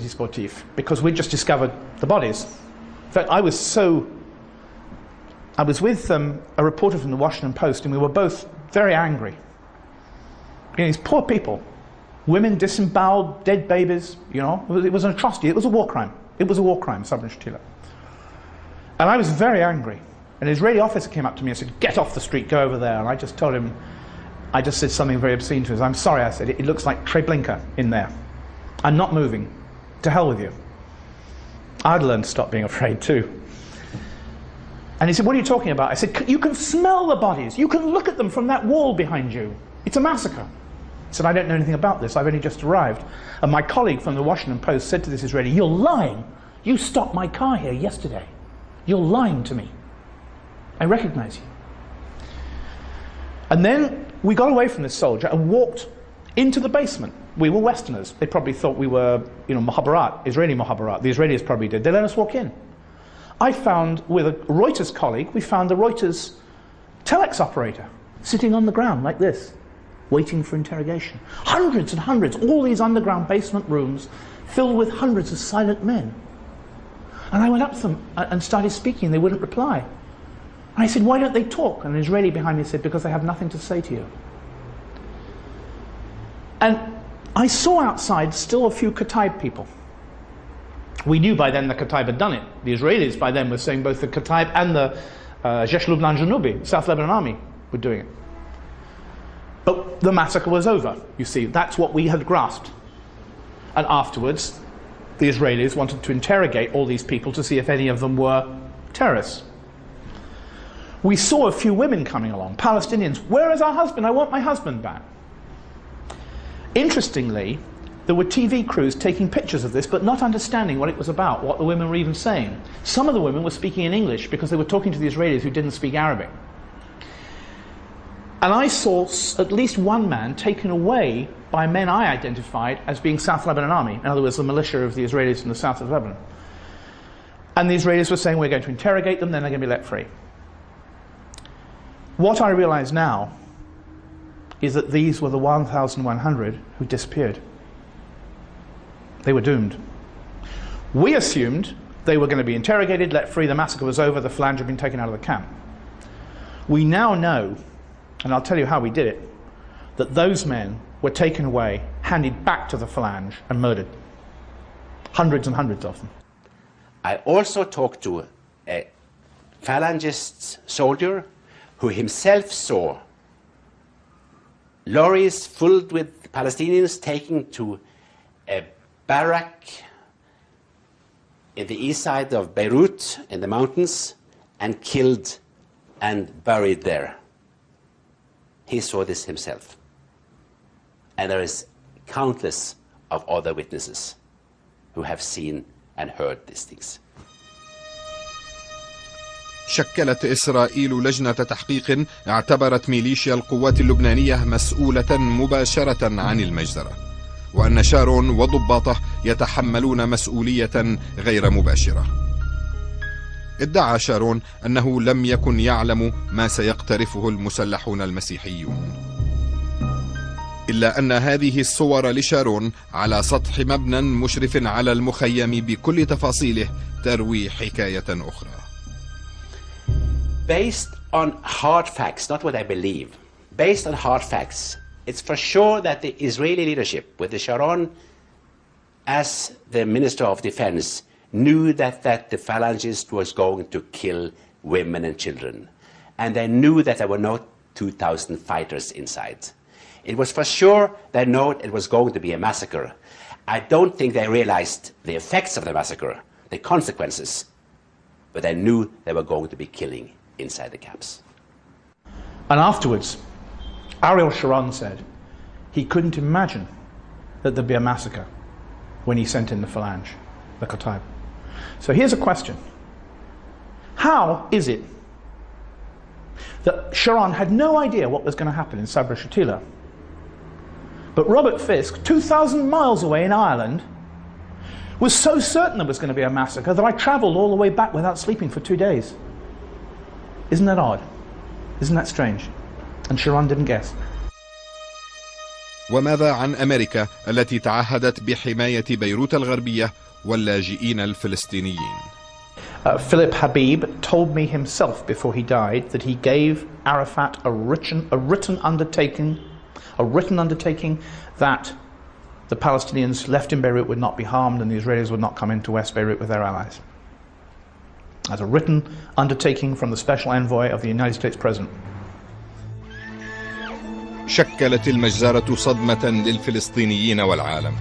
sportif because we'd just discovered the bodies. In fact, I was with a reporter from the Washington Post, and we were both very angry. You know, these poor people, women disemboweled, dead babies, you know, it was an atrocity, it was a war crime. It was a war crime, Sabra and Shatilat. And I was very angry. An Israeli officer came up to me and said, "Get off the street, go over there." And I just told him, I just said something very obscene to him. "I'm sorry," I said, "it looks like Treblinka in there. I'm not moving. To hell with you." I'd learned to stop being afraid too. And he said, "What are you talking about?" I said, "You can smell the bodies. You can look at them from that wall behind you. It's a massacre." He said, "I don't know anything about this. I've only just arrived." And my colleague from the Washington Post said to this Israeli, "You're lying. You stopped my car here yesterday. You're lying to me. I recognize you." And then we got away from this soldier and walked into the basement. We were Westerners. They probably thought we were, you know, Mohabbarat, Israeli Mohabbarat. The Israelis probably did. They let us walk in. I found, with a Reuters colleague, we found the Reuters telex operator sitting on the ground like this, waiting for interrogation. Hundreds and hundreds, all these underground basement rooms filled with hundreds of silent men. And I went up to them and started speaking. They wouldn't reply. And I said, "Why don't they talk?" And an Israeli behind me said, "Because they have nothing to say to you." And I saw outside still a few Kataib people. We knew by then the Kataib had done it. The Israelis by then were saying both the Kataib and the Jaish Lubnan Janubi, South Lebanon Army, were doing it. But the massacre was over, you see. That's what we had grasped. And afterwards, the Israelis wanted to interrogate all these people to see if any of them were terrorists. We saw a few women coming along, Palestinians. "Where is our husband? I want my husband back." Interestingly, there were TV crews taking pictures of this but not understanding what it was about, what the women were even saying. Some of the women were speaking in English because they were talking to the Israelis who didn't speak Arabic. And I saw at least one man taken away by men I identified as being South Lebanon Army, in other words, the militia of the Israelis in the south of Lebanon. And the Israelis were saying, "We're going to interrogate them, then they're going to be let free." What I realize now is that these were the 1,100 who disappeared. They were doomed. We assumed they were going to be interrogated, let free, the massacre was over, the Phalange had been taken out of the camp. We now know, and I'll tell you how we did it, that those men were taken away, handed back to the Phalange, and murdered. Hundreds and hundreds of them. I also talked to a Phalangist soldier who himself saw lorries filled with Palestinians taken to a barrack in the east side of Beirut in the mountains and killed and buried there. He saw this himself. And there is countless of other witnesses who have seen and heard these things. شكلت إسرائيل لجنة تحقيق اعتبرت ميليشيا القوات اللبنانية مسؤولة مباشرة عن المجزرة، وأن شارون وضباطه يتحملون مسؤولية غير مباشرة. ادعى شارون أنه لم يكن يعلم ما سيقترفه المسلحون المسيحيون، إلا أن هذه الصور لشارون على سطح مبنى مشرف على المخيم بكل تفاصيله تروي حكاية أخرى. Based on hard facts, not what I believe, based on hard facts, it's for sure that the Israeli leadership, with the Sharon as the Minister of Defense, knew that the Phalangists was going to kill women and children. And they knew that there were no 2,000 fighters inside. It was for sure they knew it was going to be a massacre. I don't think they realized the effects of the massacre, the consequences, but they knew they were going to be killing inside the camps. And afterwards, Ariel Sharon said he couldn't imagine that there'd be a massacre when he sent in the Phalange, the Kataib. So here's a question. How is it that Sharon had no idea what was going to happen in Sabra Shatilat, but Robert Fisk, 2,000 miles away in Ireland, was so certain there was going to be a massacre that I travelled all the way back without sleeping for 2 days? Isn't that odd? Isn't that strange? And Sharon didn't guess. وماذا عن أمريكا التي تعهدت بحماية بيروت الغربية واللاجئين الفلسطينيين؟ Philip Habib told me himself before he died that he gave Arafat a written undertaking that the Palestinians left in Beirut would not be harmed and the Israelis would not come into West Beirut with their allies. As a written undertaking from the special envoy of the United States President. شكلت المجزرة صدمة للفلسطينيين والعالم.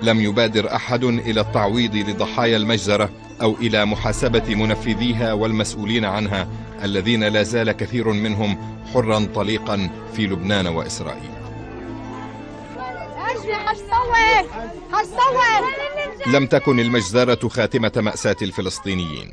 لم يبادر أحد إلى التعويض لضحايا المجزرة أو إلى محاسبة منفذيها والمسؤولين عنها الذين لا زال كثير منهم حرا طليقا في لبنان وإسرائيل. لم تكن المجزرة خاتمة مأساة الفلسطينيين.